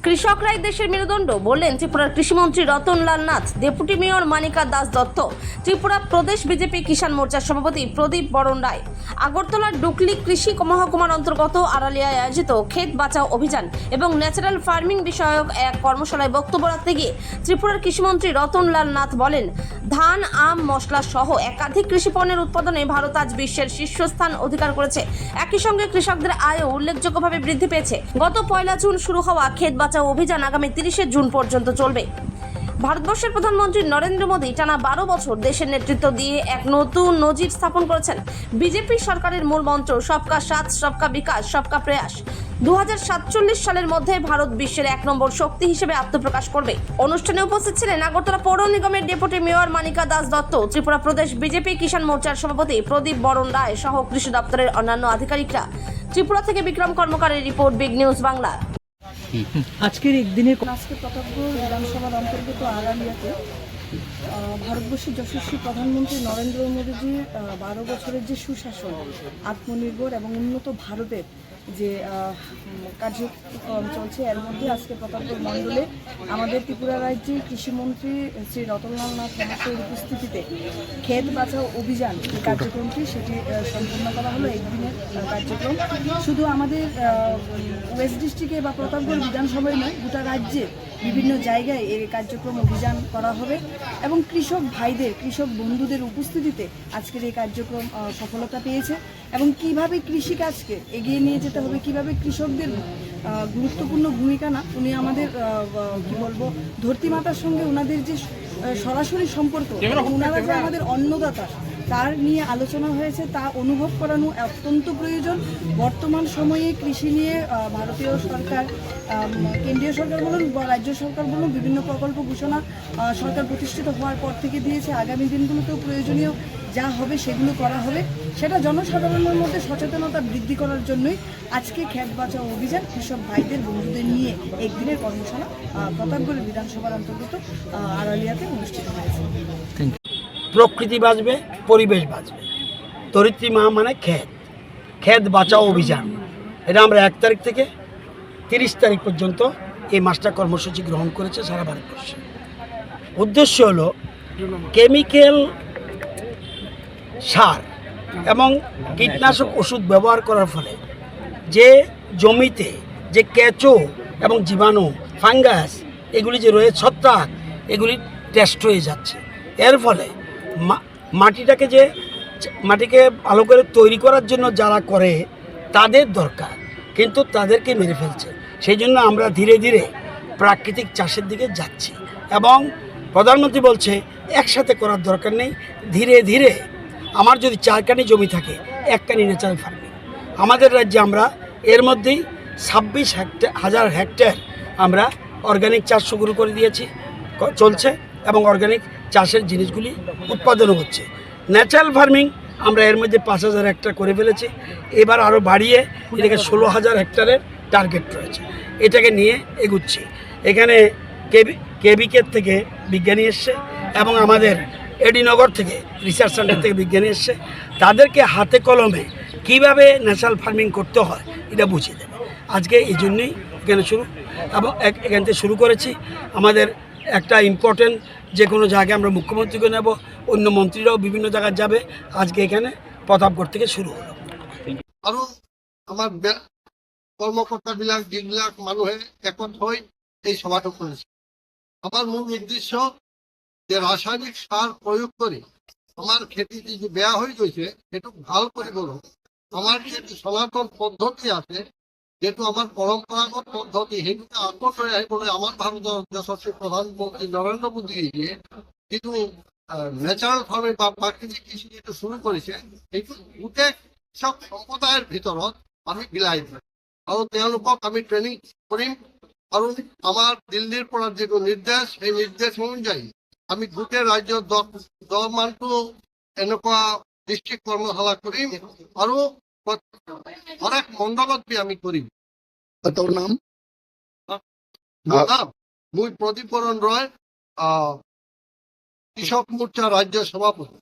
কৃষকরাই দেশের মেরুদণ্ড বললেন ত্রিপুরার কৃষিমন্ত্রী রতনলাল নাথ। ডেপুটি মেয়র মানিকা দাস দত্ত, ত্রিপুরা প্রদেশ বিজেপি কিষাণ মোর্চার সভাপতি প্রদীপ বরণ রায়। আগরতলার ডুকলি কৃষি মহকুমার অন্তর্গত আড়ালিয়ায় আয়োজিত ক্ষেত বাঁচাও অভিযান এবং ন্যাচারাল ফার্মিং বিষয়ক এক কর্মশালায় বক্তব্য রাখতে গিয়ে ত্রিপুরার কৃষিমন্ত্রী রতনলাল নাথ বলেন, ধান, আম, মশলা সহ একাধিক কৃষি পণ্যের উৎপাদনে ভারত আজ বিশ্বের শীর্ষস্থান অধিকার করেছে। একই সঙ্গে কৃষকদের আয়ও উল্লেখযোগ্যভাবে বৃদ্ধি পেয়েছে। গত 1 জুন শুরু হওয়া ক্ষেত বাঁচাও অভিযান আগামী 30 জুন পর্যন্ত চলবে। ভারতবর্ষের প্রধানমন্ত্রী নরেন্দ্র মোদী টানা 12 বছর দেশের নেতৃত্ব দিয়ে এক নতুন নজির স্থাপন করেছেন। বিজেপি সরকারের মূল মন্ত্র সবকা সাথ, সবকা বিকাশ, সবকা প্রয়াস। 2047 সালের মধ্যে ভারত বিশ্বের 1 নম্বর শক্তি হিসেবে আত্মপ্রকাশ করবে। অনুষ্ঠানে উপস্থিত ছিলেন আগরতলা পৌর নিগমের ডেপুটি মেয়র মানিকা দাস দত্ত, ত্রিপুরা প্রদেশ বিজেপি কিষাণ মোর্চার সভাপতি প্রদীপ বরণ রায় সহ কৃষি দপ্তরের অন্যান্য আধিকারিকরা। ত্রিপুরা থেকে বিক্রম কর্মকারের রিপোর্ট, বিগ নিউজ বাংলা। আজকের একদিনে আজকে প্রতাপগড় বিধানসভার অন্তর্গত আড়ালিয়াতে ভারতবর্ষের যশস্বী প্রধানমন্ত্রী নরেন্দ্র মোদীজির 12 বছরের যে সুশাসন, আত্মনির্ভর এবং উন্নত ভারতের যে কার্যক্রম চলছে, এর মধ্যে আজকে প্রতাপগড় মণ্ডলে আমাদের ত্রিপুরা রাজ্যের কৃষিমন্ত্রী শ্রী রতনলাল নাথ মহাশয়ের উপস্থিতিতে ক্ষেত বাঁচাও অভিযান যে কার্যক্রমটি সেটি সম্পন্ন করা হলো। একদিনের কার্যক্রম শুধু আমাদের ওয়েস্ট ডিস্ট্রিক্টে বা প্রতাপগড় বিধানসভায় নয়, গোটা রাজ্যে বিভিন্ন জায়গায় এই কার্যক্রম অভিযান করা হবে এবং কৃষক ভাইদের, কৃষক বন্ধুদের উপস্থিতিতে আজকের এই কার্যক্রম সফলতা পেয়েছে। এবং কিভাবে কৃষিকাজকে এগিয়ে নিয়ে যেতে হবে, কিভাবে কৃষকদের গুরুত্বপূর্ণ ভূমিকা না, উনি আমাদের কি বলবো ধরতিমাতার সঙ্গে ওনাদের যে সরাসরি সম্পর্ক, ওনারা যে আমাদের অন্নদাতা, তার নিয়ে আলোচনা হয়েছে। তা অনুভব করানো অত্যন্ত প্রয়োজন। বর্তমান সময়ে কৃষি নিয়ে ভারতীয় সরকার, কেন্দ্রীয় সরকার বলুন বা রাজ্য সরকার বলুন, বিভিন্ন প্রকল্প ঘোষণা সরকার প্রতিষ্ঠিত হওয়ার পর থেকে দিয়েছে। আগামী দিনগুলোতেও প্রয়োজনীয় যা হবে সেগুলো করা হবে। সেটা জনসাধারণের মধ্যে সচেতনতা বৃদ্ধি করার জন্যই আজকে ক্ষেত বাঁচাও অভিযান কৃষক ভাইদের, বন্ধুদের নিয়ে একদিনের কর্মশালা প্রতাপগড় বিধানসভার অন্তর্গত আড়ালিয়াতে অনুষ্ঠিত হয়েছে। প্রকৃতি বাঁচবে, পরিবেশ বাঁচবে। ধরিত্রী মা মানে ক্ষেত বাঁচাও অভিযান। এটা আমরা 1 তারিখ থেকে 30 তারিখ পর্যন্ত এই মাসটা কর্মসূচি গ্রহণ করেছে সারা ভারতবর্ষে। উদ্দেশ্য হলো কেমিক্যাল সার এবং কীটনাশক ওষুধ ব্যবহার করার ফলে যে জমিতে যে কেঁচো এবং জীবাণু, ফাঙ্গাস এগুলি যে রয়েছে, ছত্রাক, এগুলি টেস্ট হয়ে যাচ্ছে। এর ফলে মাটিকে ভালো করে তৈরি করার জন্য যারা করে তাদের দরকার, কিন্তু তাদেরকে মেরে ফেলছে। সেই জন্য আমরা ধীরে ধীরে প্রাকৃতিক চাষের দিকে যাচ্ছি এবং প্রধানমন্ত্রী বলছে একসাথে করার দরকার নেই, ধীরে ধীরে। আমার যদি 4 কানি জমি থাকে, 1 কানি ন্যাচারাল ফার্মিং। আমাদের রাজ্যে আমরা এর মধ্যেই 26,000 হেক্টর আমরা অর্গানিক চাষ শুরু করে দিয়েছি, চলছে এবং অর্গানিক চাষের জিনিসগুলি উৎপাদনও হচ্ছে। ন্যাচারাল ফার্মিং আমরা এর মধ্যে 5,000 হেক্টর করে ফেলেছি। এবার আরও বাড়িয়ে এটাকে 16,000 হেক্টরের টার্গেট রয়েছে। এটাকে নিয়ে এগুচ্ছি। এখানে কেবিকের থেকে বিজ্ঞানী এসছে এবং আমাদের এডিনগর থেকে রিসার্চ সেন্টার থেকে বিজ্ঞানী এসছে। তাদেরকে হাতে কলমে কিভাবে ন্যাচারাল ফার্মিং করতে হয় এটা বুঝিয়ে দেবে। আজকে এই জন্যই এখানে এখান থেকে শুরু করেছি। আমাদের একটা ইম্পর্টেন্ট যে কোনো জায়গায় আমরা মুখ্যমন্ত্রীকে নেব, অন্য মন্ত্রীরাও বিভিন্ন জায়গায় যাবে। আজকে এখানে প্রতাপগড় থেকে শুরু হলো। আৰু আমাৰ কৰ্মকৰ্তাবিলাক যিবিলাক মানুহে একত হৈ এই সভাটো কৰিছে, আমাৰ মূল উদ্দেশ্য যে ৰাসায়নিক সাৰ প্ৰয়োগ কৰি আমাৰ খেতি যিটো বেয়া হৈ গৈছে সেইটো ভাল কৰিবলৈ আমাৰ যিটো সনাতন পদ্ধতি আছে, যেহেতু আমাৰ পৰম্পৰাগত পদ্ধতি, সেইটোকে আকৌ লৈ আহিবলৈ আমাৰ ভাৰতৰ যশস্বী প্ৰধানমন্ত্ৰী নৰেন্দ্ৰ মোদীয়ে যিটো নেচাৰেল ফাৰ্মিং বা প্ৰাকৃতিক কৃষি যিটো শুরু কৰিছে, সেইটো গোটেই কৃষক সম্প্ৰদায়ৰ ভিতৰত আমি বিলাই দিম আৰু তেওঁলোকক আমি ট্ৰেইনিং কৰিম। আৰু আমাৰ দিল্লীৰ পৰা যিটো নিৰ্দেশ, সেই নিৰ্দেশ অনুযায়ী আমি গোটেই ৰাজ্যত 10 মানটো এনেকুৱা ডিষ্ট্ৰিক্ট কৰ্মশালা কৰিম আৰু অনেক মণ্ডলত আমি কৰিম। তোর নাম? মই প্রদীপ বরণ রায়, কৃষক মোর্চা রাজ্য সভাপতি।